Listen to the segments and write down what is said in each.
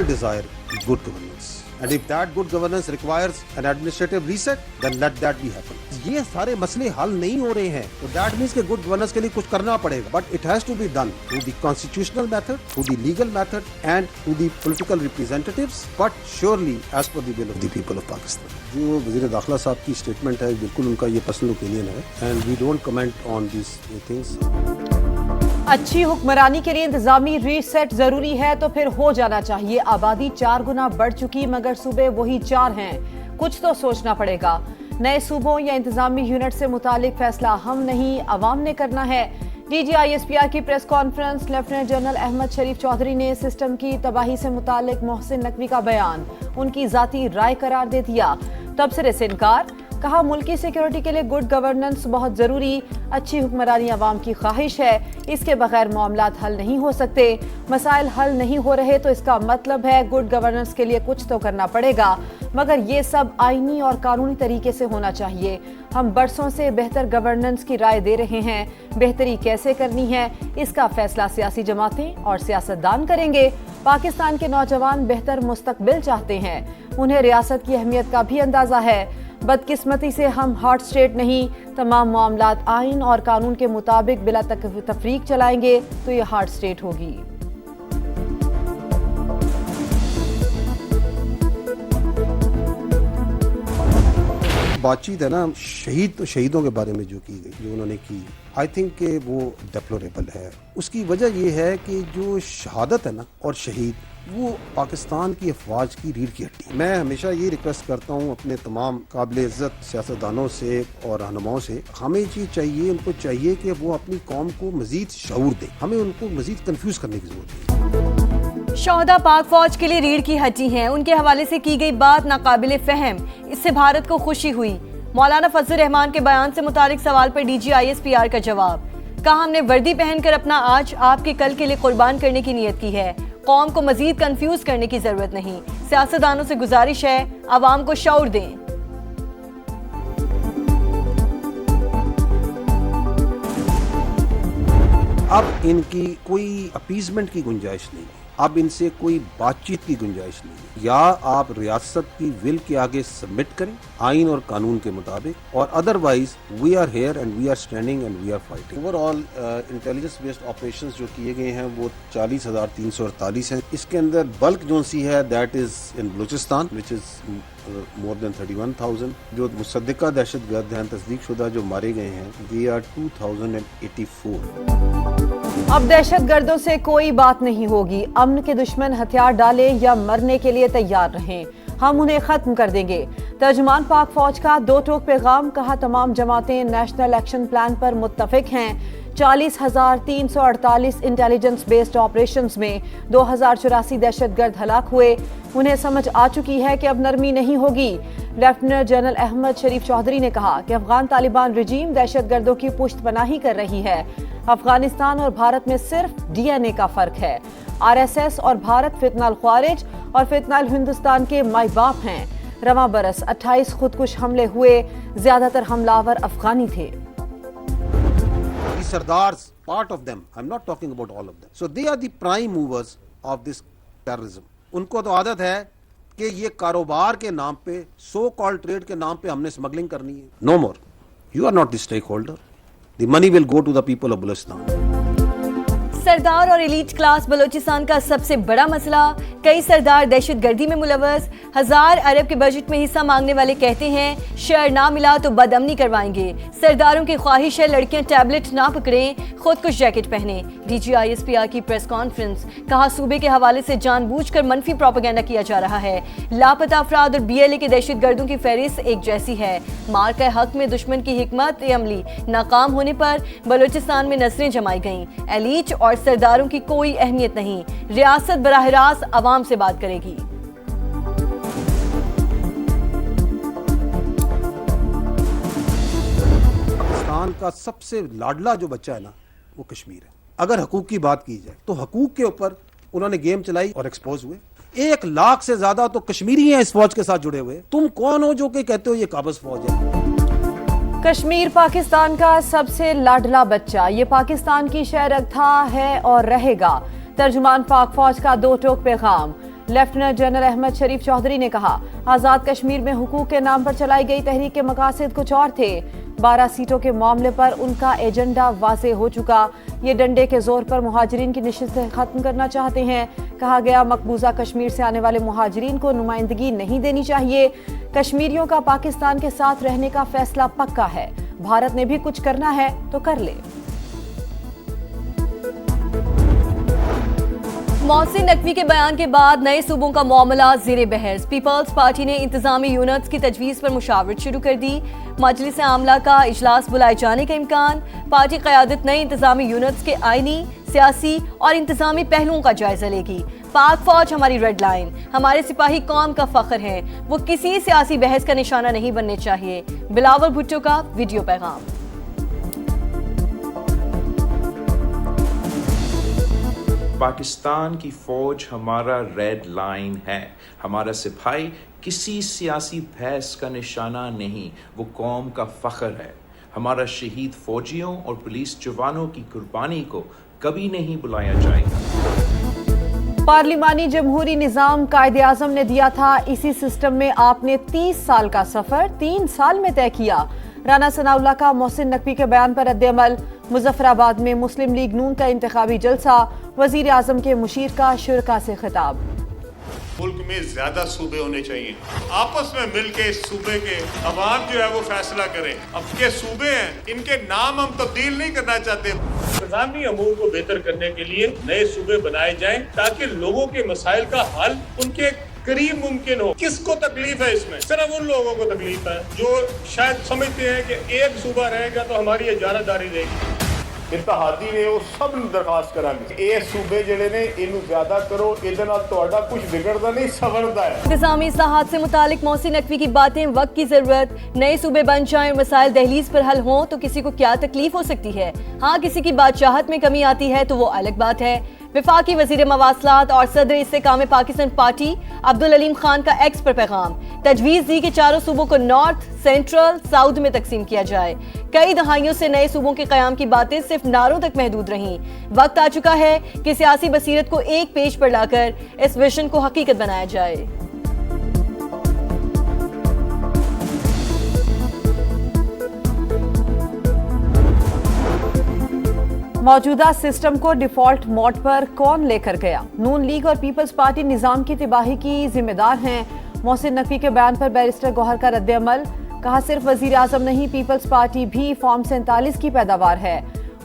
all desire good governance. And if that good governance requires an administrative reset, then let that be happen. یہ سارے مسئلے حل نہیں ہو رہے ہیں تو that means کہ good governance کے لیے کچھ کرنا پڑے گا. But it has to be done through the constitutional method, through the legal method and through the political representatives, but surely as per the will of the people of Pakistan. جو وزیر داخلہ صاحب کی اسٹیٹمنٹ ہے بالکل ان کا یہ personal opinion ہے and we don't comment on these things. اچھی حکمرانی کے لیے انتظامی ریسیٹ ضروری ہے تو پھر ہو جانا چاہیے. آبادی 4 گنا بڑھ چکی مگر صوبے وہی 4 ہیں. کچھ تو سوچنا پڑے گا. نئے صوبوں یا انتظامی یونٹ سے متعلق فیصلہ ہم نہیں عوام نے کرنا ہے. D G I S P R کی press conference. Lieutenant general Ahmed Sharif Chaudhry نے سسٹم کی تباہی سے متعلق محسن نقوی کا بیان ان کی ذاتی رائے قرار دے دیا. تبصرے سے انکار. کہا ملکی سیکیورٹی کے لیے گڈ گورننس بہت ضروری. اچھی حکمرانی عوام کی خواہش ہے. اس کے بغیر معاملات حل نہیں ہو سکتے. مسائل حل نہیں ہو رہے تو اس کا مطلب ہے گڈ گورننس کے لیے کچھ تو کرنا پڑے گا مگر یہ سب آئینی اور قانونی طریقے سے ہونا چاہیے. ہم برسوں سے بہتر گورننس کی رائے دے رہے ہیں. بہتری کیسے کرنی ہے اس کا فیصلہ سیاسی جماعتیں اور سیاستدان کریں گے. پاکستان کے نوجوان بہتر مستقبل چاہتے ہیں. انہیں ریاست کی اہمیت کا بھی اندازہ ہے. بدقسمتی سے ہم ہارڈ اسٹیٹ نہیں. تمام معاملات آئین اور قانون کے مطابق بلا تفریق چلائیں گے تو یہ ہارڈ اسٹیٹ ہوگی. بات چیت ہے نا شہیدوں کے بارے میں جو کی گئی جو انہوں نے کی آئی تھنک کہ وہ ڈیپلوریبل ہے. اس کی وجہ یہ ہے کہ جو شہادت ہے نا اور شہید وہ پاکستان کی افواج کی ریڑھ کی ہڈی. میں ہمیشہ یہ ریکویسٹ کرتا ہوں اپنے تمام قابل عزت سیاستدانوں سے اور رہنماؤں سے ہمیں ان کو چاہیے کہ وہ اپنی قوم کو مزید شعور دیں. ہمیں ان کو مزید کنفیوز کرنے کی ضرورت ہے. شہداء پاک فوج کے لیے ریڑھ کی ہڈی ہیں. ان کے حوالے سے کی گئی بات ناقابل فہم. اس سے بھارت کو خوشی ہوئی. مولانا فضل الرحمان کے بیان سے متعلق سوال پر D G I S P R کا جواب. کہا ہم نے وردی پہن کر اپنا آج آپ کے کل کے لیے قربان کرنے کی نیت کی ہے. قوم کو مزید کنفیوز کرنے کی ضرورت نہیں. سیاستدانوں سے گزارش ہے عوام کو شعور دیں. اب ان کی کوئی اپیزمنٹ کی گنجائش نہیں. اب ان سے کوئی بات چیت کی گنجائش نہیں. یا آپ ریاست کی ول کے آگے سبمٹ کریں آئین اور قانون کے مطابق اور otherwise we are here and we are standing and we are fighting. Overall intelligence based operations جو کیے گئے ہیں وہ 40,348 ہیں. اس کے اندر بلک جو سی ہے that is in Balochistan which is more than 31,000. جو مصدقہ دہشت گرد ہیں تصدیق شدہ جو مارے گئے ہیں they are 2,084. اب دہشت گردوں سے کوئی بات نہیں ہوگی. امن کے دشمن ہتھیار ڈالے یا مرنے کے لیے تیار رہیں ہم انہیں ختم کر دیں گے. ترجمان پاک فوج کا 2 ٹوک پیغام. کہا تمام جماعتیں نیشنل ایکشن پلان پر متفق ہیں. 40,348 انٹیلیجنس بیسڈ آپریشنز میں 2,084 دہشت گرد ہلاک ہوئے. انہیں سمجھ آ چکی ہے کہ اب نرمی نہیں ہوگی. لیفٹیننٹ جنرل احمد شریف چودھری نے کہا کہ افغان طالبان رجیم دہشت گردوں کی پشت پناہی کر رہی ہے. افغانستان اور بھارت میں صرف ڈی این اے کا فرق ہے. آر ایس ایس اور بھارت فتنہ الخوارج اور فتنہ الہندوستان کے مائی باپ ہیں. رواں برس 28 خودکش حملے ہوئے. زیادہ تر حملہ افغانی تھے. Sardars, part of them, I'm not talking about all of them. So they are the prime movers of this terrorism. ان کو تو عادت ہے کہ یہ کاروبار کے نام پہ سو کال ٹریڈ کے نام پہ ہم نے سمگلنگ کرنی ہے. No more. You are not the stakeholder. The money will go to the people of Balochistan. سردار اور ایلیٹ کلاس بلوچستان کا سب سے بڑا مسئلہ. کئی سردار دہشت گردی میں ملوث. 1000 ارب کے بجٹ میں حصہ مانگنے والے کہتے ہیں شیئر نہ ملا تو بد امنی کروائیں گے. سرداروں کی خواہش ہے لڑکیاں ٹیبلٹ نہ پکڑیں خود کش جیکٹ پہنیں. D G I S P R کی پریس کانفرنس. کہا صوبے کے حوالے سے جان بوجھ کر منفی پروپیگنڈا کیا جا رہا ہے. لاپتہ افراد اور بی ایل اے کے دہشت گردوں کی فہرست ایک جیسی ہے. مار کا حق میں دشمن کی حکمت عملی ناکام ہونے پر بلوچستان میں نسلیں جمائی گئیں. ایلیٹ اور سرداروں کی کوئی اہمیت نہیں. ریاست براہ راست عوام سے بات کرے گی. پاکستان کا سب سے لاڈلا جو بچہ ہے نا وہ کشمیر ہے. اگر حقوق کی بات کی جائے تو حقوق کے اوپر انہوں نے گیم چلائی اور ایکسپوز ہوئے. 1 لاکھ سے زیادہ تو کشمیری ہیں اس فوج کے ساتھ جڑے ہوئے. تم کون ہو جو کہ کہتے ہو یہ قابض فوج ہے؟ کشمیر پاکستان کا سب سے لاڈلا بچہ. یہ پاکستان کی شہرک تھا ہے اور رہے گا. ترجمان پاک فوج کا 2 ٹوک پیغام. लेफ्टिनेंट जनरल अहमद शरीफ चौधरी ने कहा, आजाद कश्मीर में हुकूक के नाम पर चलाई गई तहरीक के मकासद कुछ और थे। 12 सीटों के मामले पर उनका एजेंडा वाज़ेह हो चुका। ये डंडे के जोर पर मुहाजिरीन की नशिस्तें खत्म करना चाहते हैं। कहा गया, मकबूजा कश्मीर से आने वाले मुहाजिरीन को नुमाइंदगी नहीं देनी चाहिए। कश्मीरियों का पाकिस्तान के साथ रहने का फैसला पक्का है। भारत ने भी कुछ करना है तो कर ले। मोहसिन नकवी के बयान के बाद नए सूबों का मामला ज़ेरे बहस। पीपल्स पार्टी ने इंतजामी यूनिट्स की तजवीज़ पर मुशावरत शुरू कर दी। मजलिस आमला का इजलास बुलाए जाने का इम्कान। पार्टी क़यादत नए इंतजामी यूनिट्स के आईनी, सियासी और इंतजामी पहलुओं का जायजा लेगी। पाक फौज हमारी रेड लाइन, हमारे सिपाही कौम का फख्र हैं, वो किसी सियासी बहस का निशाना नहीं बनने चाहिए। बिलावल भुट्टो का वीडियो पैगाम। पाकिस्तान की फौज हमारा रेड लाइन है, हमारा सिपाही किसी सियासी बहस का निशाना नहीं, वो कौम का फख्र है। हमारा शहीद फौजियों और पुलिस जवानों की कुर्बानी को कभी नहीं भुलाया जाएगा। पार्लिमानी जमहूरी निज़ाम कायदे आज़म ने दिया था, इसी सिस्टम में आपने 30 साल का सफर 3 साल में तय किया। राना सनाउल्लाह का मोहसिन नकवी के बयान पर रद्द-ए-अमल। मुजफ्फराबाद में मुस्लिम लीग नून का इंतखाबी जलसा। वजीर आजम के मुशीर का शुरका से खिताब। मुल्क में ज्यादा सूबे होने चाहिए, आपस में मिलके इस सूबे के अवाम जो है वो फैसला करें। अब के सूबे हैं, इनके नाम हम तब्दील नहीं करना चाहते। इंतजामी अमूर को बेहतर करने के लिए नए सूबे बनाए जाएं ताकि लोगों के मसाइल का हल उनके करीब मुमकिन हो। किसको तकलीफ है इसमें? सिर्फ उन लोगों को तकलीफ है जो शायद समझते हैं कि एक सूबा रहेगा तो हमारी इजारादारी रहेगी। इत्तेहादी ने वो सब दरखास्त करांगे, ये सूबे जेड़े ने इनू ज्यादा करो, इहदे नाल तुहाडा कुछ बिगड़दा नहीं, सवरदा है। इंतजामी इस्लाहात से मुतालिक मोहसिन नकवी की बातें, वक्त की जरूरत, नए सूबे बन जाएं और मसाइल दहलीज पर हल हों तो किसी को क्या तकलीफ हो सकती है। हाँ, किसी की बादशाहत में कमी आती है तो वो अलग बात है। वफाकी वजीर मवासलात और सदर इस्तेकाम पाकिस्तान पार्टी अब्दुल अलीम खान का एक्स पर पैगाम। तजवीज़ दी कि चारों सूबों को नॉर्थ, सेंट्रल, साउथ में तकसीम किया जाए। कई दहाइयों से नए सूबों के क़याम की बातें सिर्फ नारों तक महदूद रहीं। वक्त आ चुका है कि सियासी बसीरत को एक पेज पर लाकर इस विजन को हकीकत बनाया जाए। मौजूदा सिस्टम को डिफॉल्ट मोड पर कौन लेकर गया? नून लीग और पीपल्स पार्टी निजाम की तबाही की जिम्मेदार हैं। मोहसिन नकवी के बयान पर बैरिस्टर गौहर का रद्द-ए-अमल। कहा, सिर्फ वजीर आजम नहीं, पीपल्स पार्टी भी फॉर्म 47 की पैदावार है।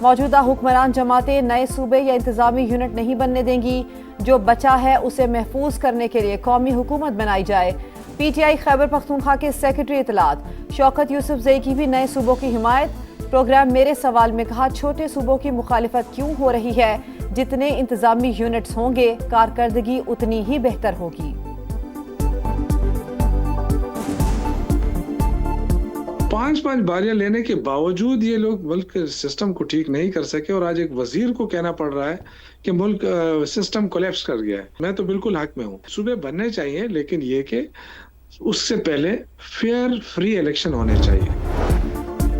मौजूदा हुक्मरान जमातें नए सूबे या इंतजामी यूनिट नहीं बनने देंगी। जो बचा है उसे महफूज करने के लिए कौमी हुकूमत बनाई जाए। PTI खैबर पख्तूनख्वा के सेक्रेटरी इतलात शौकत यूसुफ जई की भी नए सूबों की हिमायत। प्रोग्राम मेरे सवाल में कहा, छोटे सूबों की मुखालिफत क्यों हो रही है? जितने इंतजामी यूनिट्स होंगे कारकर्दगी उतनी ही बेहतर होगी। 5 बारियां लेने के बावजूद ये लोग मुल्क के सिस्टम को ठीक नहीं कर सके और आज एक वजीर को कहना पड़ रहा है कि मुल्क सिस्टम कोलैप्स कर गया है। मैं तो बिल्कुल हक में हूँ, सूबे बनने चाहिए, लेकिन ये कि उससे पहले फेयर फ्री इलेक्शन होने चाहिए।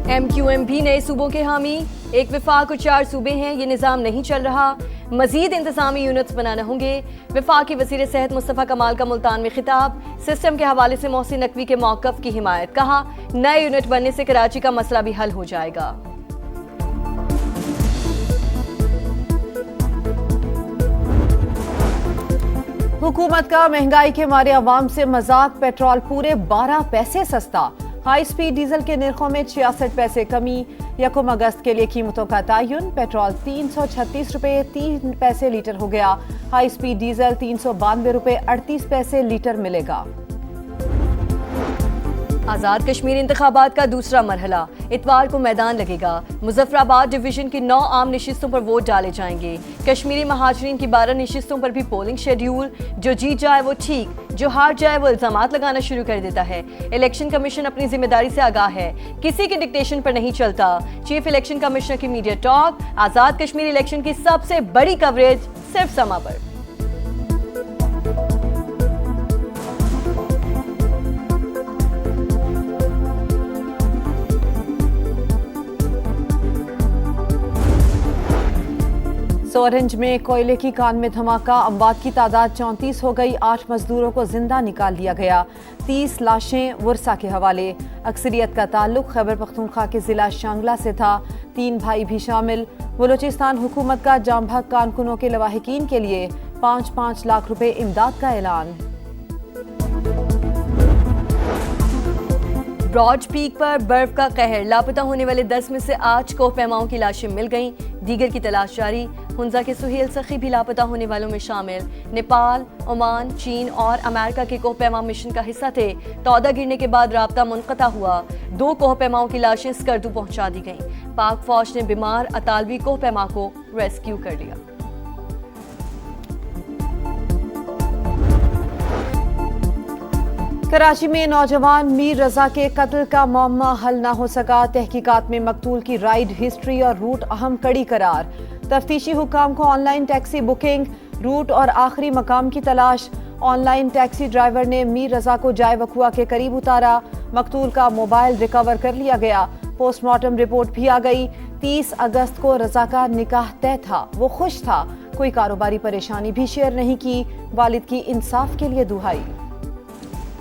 MQM भी नए सूबों के हामी। एक विफाक और 4 सूबे हैं, ये निज़ाम नहीं चल रहा। मजीद इंतजामी यूनिट्स बनाना होंगे। वफाकी वज़ीर सेहत मुस्तफ़ा कमाल का मुल्तान में खिताब। सिस्टम के हवाले से मोहसिन नकवी के मौक़िफ़ की हिमायत। कहा, नए यूनिट बनने से कराची का मसला भी हल हो जाएगा। हुकूमत का महंगाई के मारे अवाम से मजाक। पेट्रोल पूरे 12 पैसे सस्ता। हाई स्पीड डीजल के निर्खों में 66 पैसे कमी। 1 अगस्त के लिए कीमतों का तयन। पेट्रोल 336 रुपये 3 पैसे लीटर हो गया। हाई स्पीड डीजल 392 रुपये 38 पैसे लीटर मिलेगा। आज़ाद कश्मीर इंतखाबात का दूसरा मरहला इतवार को मैदान लगेगा। मुजफ्फराबाद डिवीजन की 9 आम नशिस्तों पर वोट डाले जाएंगे। कश्मीरी महाजरीन की 12 नशिस्तों पर भी पोलिंग शेड्यूल। जो जीत जाए वो ठीक, जो हार जाए वो इल्जामात लगाना शुरू कर देता है। इलेक्शन कमीशन अपनी जिम्मेदारी से आगाह है, किसी के डिक्टेशन पर नहीं चलता। चीफ इलेक्शन कमिश्नर की media talk. Azad Kashmir election की सबसे बड़ी कवरेज सिर्फ समा पर। सोरंज में कोयले की कान में धमाका, अमवात की तादाद 34 हो गई, 8 मजदूरों को जिंदा निकाल लिया गया, 30 लाशें वर्सा के हवाले। अक्सरियत का ताल्लुक खैबर पख्तूनख्वा के जिला शांगला से था, 3 भाई भी शामिल। बलूचिस्तान हुकूमत का जाम भाग कारकुनों के लवाहिकीन के लिए 5-5 लाख रुपए इमदाद का ऐलान। ब्रॉड पीक पर बर्फ का कहर, लापता होने वाले 10 में से 8 कोहपैमाओं की लाशें मिल गईं, दीगर की तलाश जारी। हुंजा के सुहेल सखी भी लापता होने वालों में शामिल। नेपाल, ओमान, चीन और अमेरिका के कोहपैमा मिशन का हिस्सा थे। तौदा गिरने के बाद राब्ता मुनक़ता हुआ, 2 कोहपैमाओं की लाशें स्कर्दू पहुंचा दी गईं। पाक फौज ने बीमार अतालवी कोहपैमा को रेस्क्यू कर लिया। कराची में नौजवान मीर रजा के कत्ल का मामला हल न हो सका, तहकीकात में मकतूल की राइड हिस्ट्री और रूट अहम कड़ी करार। तफ्तीशी हुकाम को ऑनलाइन टैक्सी बुकिंग, रूट और आखिरी मकाम की तलाश। ऑनलाइन टैक्सी ड्राइवर ने मीर रजा को जाए वकुआ के करीब उतारा, मकतूल का मोबाइल रिकवर कर लिया गया, पोस्टमार्टम रिपोर्ट भी आ गई। 30 अगस्त को रजा का निकाह तय था, वो खुश था, कोई कारोबारी परेशानी भी शेयर नहीं की, वालिद की इंसाफ के लिए दुहाई।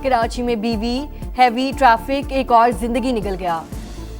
कराची में बीवी हैवी ट्रैफिक, एक और जिंदगी निकल गया।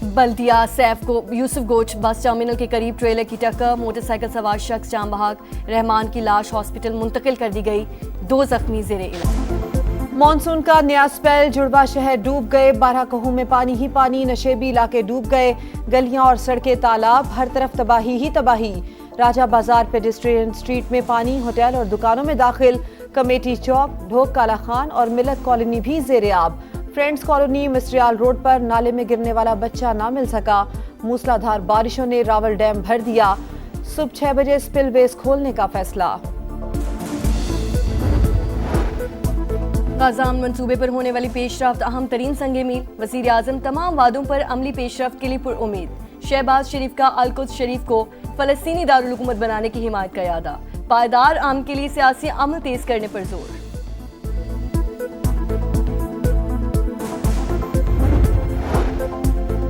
बल्दिया सैफ को यूसुफ गोच बस टर्मिनल के करीब ट्रेलर की टक्कर, मोटरसाइकिल सवार शख्स जाम बहक, रहमान की लाश हॉस्पिटल मुंतकिल कर दी गई, 2 जख्मी जेरे इलाज। मॉनसून का नया स्पेल, जुड़वा शहर डूब गए, 12 कहूं में पानी ही पानी, नशेबी इलाके डूब गए, गलियां और सड़कें तालाब, हर तरफ तबाही ही तबाही। राजा बाजार पेडिस्ट्रियन स्ट्रीट में पानी, होटल और दुकानों में दाखिल, कमेटी चौक, ढोक काला खान और मिलत कॉलोनी भी जेरे आब। फ्रेंड्स कॉलोनी मिस्ट्रियाल रोड पर नाले में गिरने वाला बच्चा ना मिल सका, मूसलाधार बारिशों ने रावल डैम भर दिया, सुबह 6 बजे स्पिलवेज खोलने का फैसला। गाज़ान मंसूबे पर होने वाली पेशरफ्त अहम तरीन संगे मील, वज़ीर आज़म तमाम वादों पर अमली पेशरफ्त के लिए पुरउम्मीद। शहबाज शरीफ का अल-कुद्स शरीफ को फ़लस्तीनी दारुल हुकूमत बनाने की हिमायत का इरादा, पायदार आम के लिए सियासी अमल तेज करने पर जोर।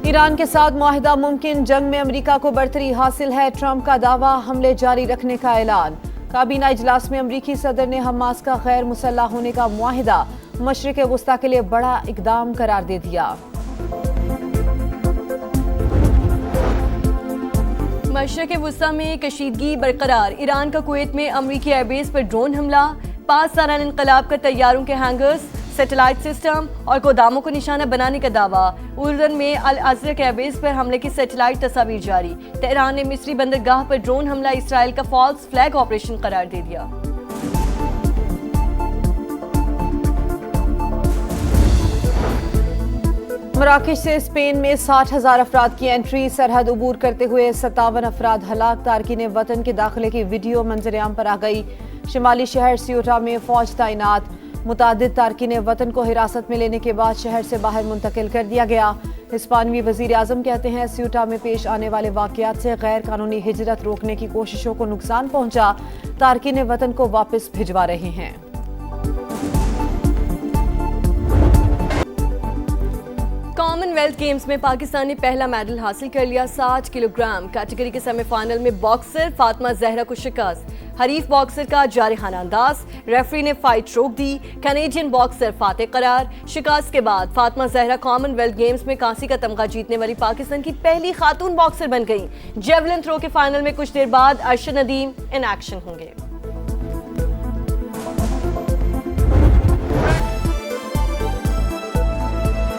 ईरान के साथ मुआहिदा मुमकिन, जंग में अमेरिका को बरतरी हासिल है, ट्रंप का दावा, हमले जारी रखने का ऐलान। काबीना इजलास में अमरीकी सदर ने हमास का गैर मुसल्लह होने का मुआहिदा मशरिक़ वुस्ता के लिए बड़ा इकदाम करार दे दिया। मशरिक़ वुस्ता में कशीदगी बरकरार, ईरान का कुवैत में अमरीकी एयरबेस पर ड्रोन हमला, 5 सालाना इंकलाब का तैयारों के हैंगर्स, सैटेलाइट सिस्टम और गोदामों को निशाना बनाने का दावा। उर्दन में अल अज़रक एयरबेस पर हमले की सैटेलाइट तस्वीर जारी। तेहरान ने मिस्री बंदरगाह पर ड्रोन हमला इसराइल का फॉल्स फ्लैग ऑपरेशन करार दे दिया। मराकश से स्पेन में 60,000 अफराद की एंट्री, सरहद अबूर करते हुए 57 अफराद हलाक, तारकीन वतन के दाखिले की वीडियो मंजरेआम पर आ गई। शिमाली शहर सियोटा में फौज तैनात, मुतादिद तारकीन वतन को हिरासत में लेने के बाद शहर से बाहर मुंतकिल कर दिया गया। हिस्पानवी वजीर आजम कहते हैं सियोटा में पेश आने वाले वाकयात से गैर कानूनी हिजरत रोकने की कोशिशों को नुकसान पहुंचा, तारकीन वतन को वापस भिजवा रहे हैं। कॉमनवेल्थ गेम्स में पाकिस्तान ने पहला मेडल हासिल कर लिया। 60 किलोग्राम कैटेगरी के सेमीफाइनल में बॉक्सर फातिमा जहरा को शिकस्त, हरीफ बॉक्सर का जारहाना अंदाज, रेफरी ने फाइट रोक दी, कैनेडियन बॉक्सर फातेह करार। शिकस्त के बाद फातिमा जहरा कॉमनवेल्थ गेम्स में कांसी का तमगा जीतने वाली पाकिस्तान की पहली खातून बॉक्सर बन गई। जेवलिन थ्रो के फाइनल में कुछ देर बाद अरशद नदीम इन एक्शन होंगे।